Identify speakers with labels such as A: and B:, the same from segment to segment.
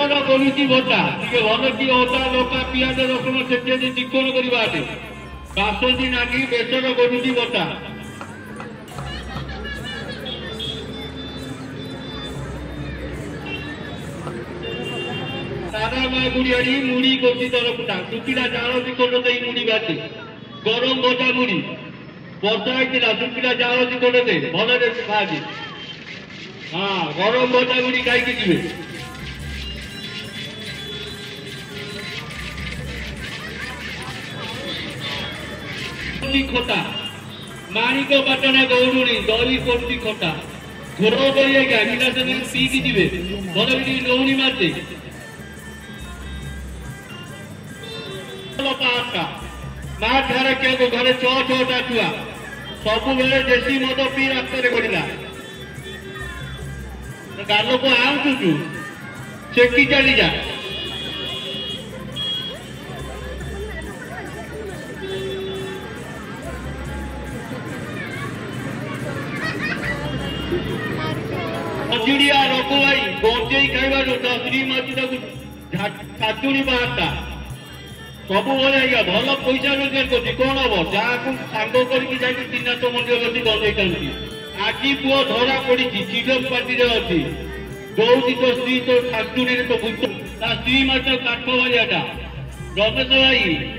A: बेसर करुची भत्ता टे भल कि अदा लंका पिज रसुण से चिकन करवा बासठी नानी बेसर करुची भत्ता सादा माँ गुड़ियाड़ी मुड़ी करती तरफटा शुकिला चाल चिकन दे मुड़ी बाटे गरम भजा मुड़ी बर्षा होता शुकिला चाल चिकन दे भल खाए हाँ गरम भजा मुड़ी खाई जी खटा माणिक पाटना गौरुणी दही पड़ती खटा घोर दही आज्ञा गिलास पीकी जी भल भी लौणी मारते मार घर के घरे छटा छुआ सब बेले देशी मद पी रास्तार गड़ा गाल को आउचु चेकी चली जा मझिड़िया रघु भाई गंजे खाइबार श्री मछली छाचुड़ी बाहरटा सब आज्ञा भल पैसा रोजगार कर कौन हम जहाँ सांग कर त्रिनाथ मंदिर बस गंजे खाऊँगी आज पुओ धरा पड़ी चिडम पार्टी अच्छी दौड़ी तो स्त्री तो छाचुड़ी तो बुझ स्त्री मात्र काठ बारियाटा रमेश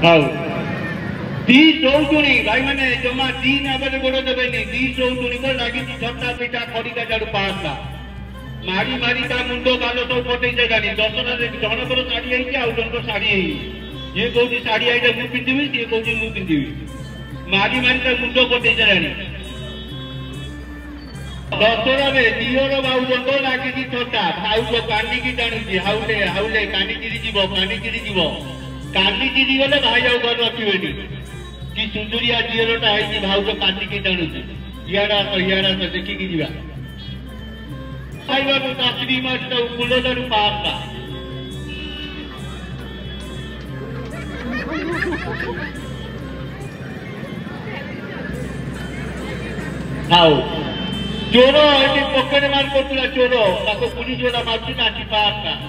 A: भाई दी चौटुणी भाई मैंने जमा तीन आगे गोड़ देवे दी चौटुणी को लगी छटा पिटा खड़िका झाड़ू पाँचटा मारी मारी ता मुंड गाल सब फटे जानी दशटा जनकर शाढ़ी आई आउ जन शाढ़ी ये कौन शाढ़ी आई मुझे पिंधि सी कौन मुझे पिंधि मारी मारी ता मुंड फटे जानी दशरा में दिवर भाउज को लगी छटा भाउज कानिकी टाणुची हाउले हाउले कानिकी जीव कानिकी जीव कानी चिरी गले भाई आउ घर रखे कि सुंदरिया झीलटा है भाउज काटिकी टाणुची इाड़ा देखिकी जा खाइबा श्री माता फूलदार पाँचटा खाओ चोर ये पकेट मार कर चोर पुलिस वाला मार्च नाची पाँचटा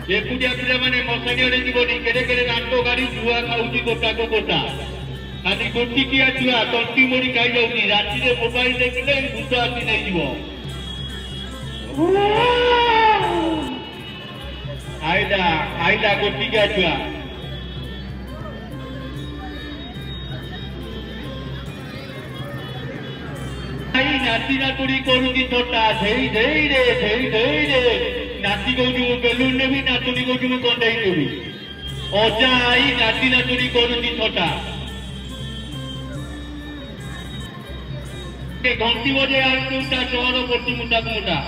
A: एकुटिया पिला माने मशाणी जीवन केड़े केड़े नाटो गाड़ी छुआ खाऊँ गोटा को गोटा खाली गोटिकिया छुआ तंटी मोड़ी खाई जाऊँगी राति मोबाइल देखिले भूत आसी नहीं खाइला खाइला गोटिकिया छुआ नाती नातुड़ी करुँगी छोटा धई धई रे नाती कौन बेलून नेबी नातुनी कौन कंडाई नेबी अजा आई नाती नातुनी करुँगी छोटा घंटी बजे आटा चहर पड़ती मुटा मुटा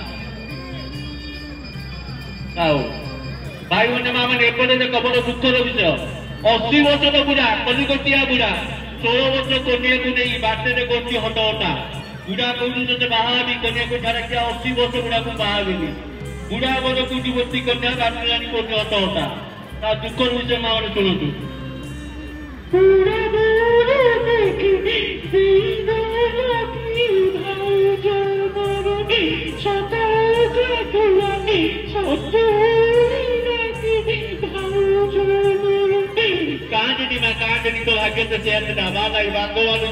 A: भाई मैंने माँ मैंने एपटे देख बड़ दुखर विषय 80 वर्ष बुढ़ा कलिकटिया बुढ़ा 16 वर्ष कनिया को नहीं बाटे करती हट हटा बुढ़ा कहते बाहरी कनिया को छाड़ा क्या 80 वर्ष बुढ़ा को बाहरी बुढ़ा बड़ कोटी बस्ती कन्या बाटरानी करते हट हटा दुखर विषय माँ मैंने शुणु कहानी तो भाग्य से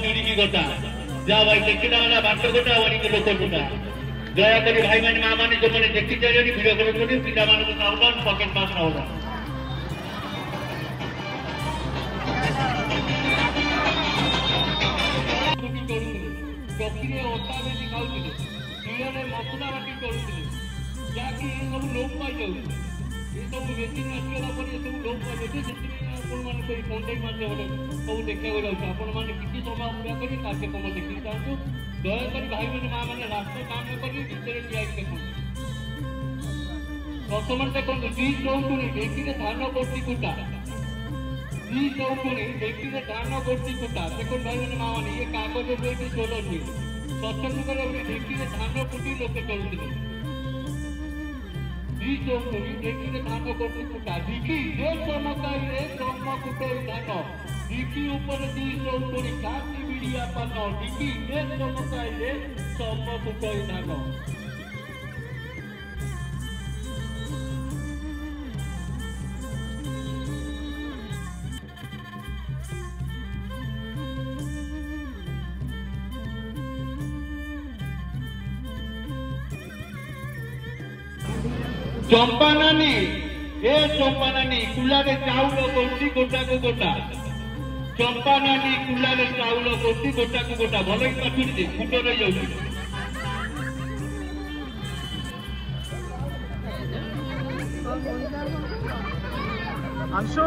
A: जुड़ी की गोटा जा भाई देखा वाला बाट गोटा वही लोक गोटा दयाकोरी भाई मैंने माँ मैंने जो मैंने देखी चाहिए भिड कर पिला मान सावधान पकेट पास सावधान मसला बाटी करुले जहाँकि सब लोप पाई जाऊँ सब मेसीन आसगला सब लोप पाई जाऊँ से कंटेक्ट माध्यम सब देखा जाऊँ आपण किसी समय पूरा कर कार्यक्रम देखी था दयाकोरी भाई मैंने माँ मैंने रास्ता काम न कर भितर देखो प्रथम देखो दी चौटुणी देखिए धान गोटी कुटा दी चौटुणी देखिए धान गोटी कुटा देखो भाई मैंने माँ मैंने ये कागज बोलती चलो नहीं ଦଶମୁଖର ଢେଙ୍କିରେ ଧାନ କୁଟି ଲୋକେ ଚଳୁଥିଲେ। ଢେଙ୍କିରେ ଧାନ କୁଟି କୁଟା ଢିଙ୍କି ଯେ ଚମକାଇରେ ଚମ କୁଟଇ ଧାନ ଢିଙ୍କି ଉପରେ 200 କୋଡ଼ି କାଟି ବିଡ଼ିଆ ପାନ ଢିଙ୍କି ଯେ ଚମକାଇରେ ଚମ କୁଟଇ ଧାନ। चंपा नानी कुलारे चाउल करती गोटा को गोटा चंपा नानी कुलारे चाउल करती गोटा को गोटा भल ही पाचुरी फुट रही जाऊँ
B: अंशु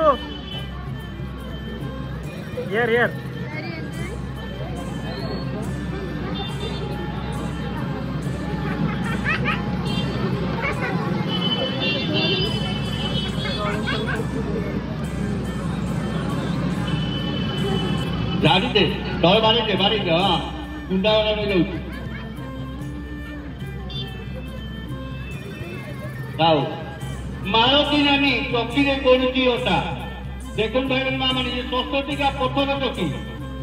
B: यार
A: झाड़ी दे तले बाड़ी दे हाँ गुंडा वाला में जाऊँ जाओ मारती नानी चौकी रे करुची ओटा देखुन भाई माँ मानी ये 600 टा पत्थर चौकी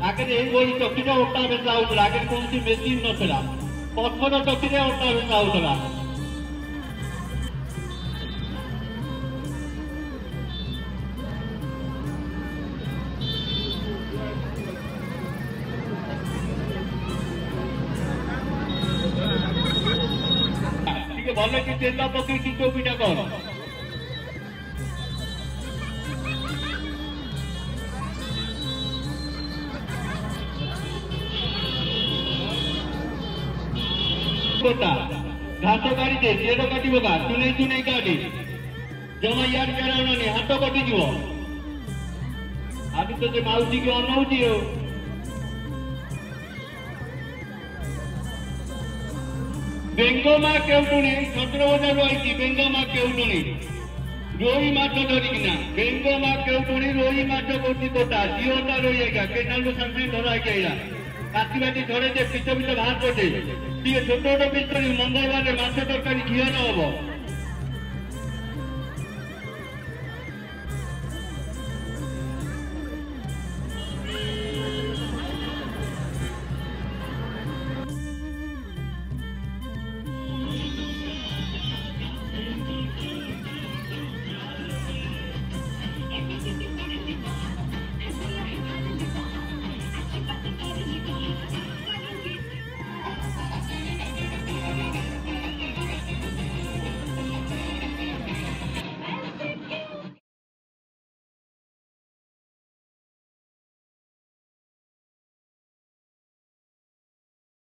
A: आगे ये चौकी ओटा बेचा होता आगे कौन सी मेसीन नथिला पत्थर चौकी रे ओटा बेचा होता भल कि तेल पकई चौकीटा कर घास काढ़ी दे चेर काट चुने काटे जमा यार नहीं हाथ कटिज आदि तो मौसी की अनाऊी बेंगमा केउटुणी छत्रबजार आई बेंगमा केउटुणी रोई माछ धरिकिना बेंगमा केउटुणी रोई माछ कोटी कोटा जीवता रोई आएगा केनाल सामने धरा आएगा काटी बाटी झड़े दे पिच पिच बाहर करदे छोट छोट पिस्तरी मंगलवार माछ तरकारी घी न हम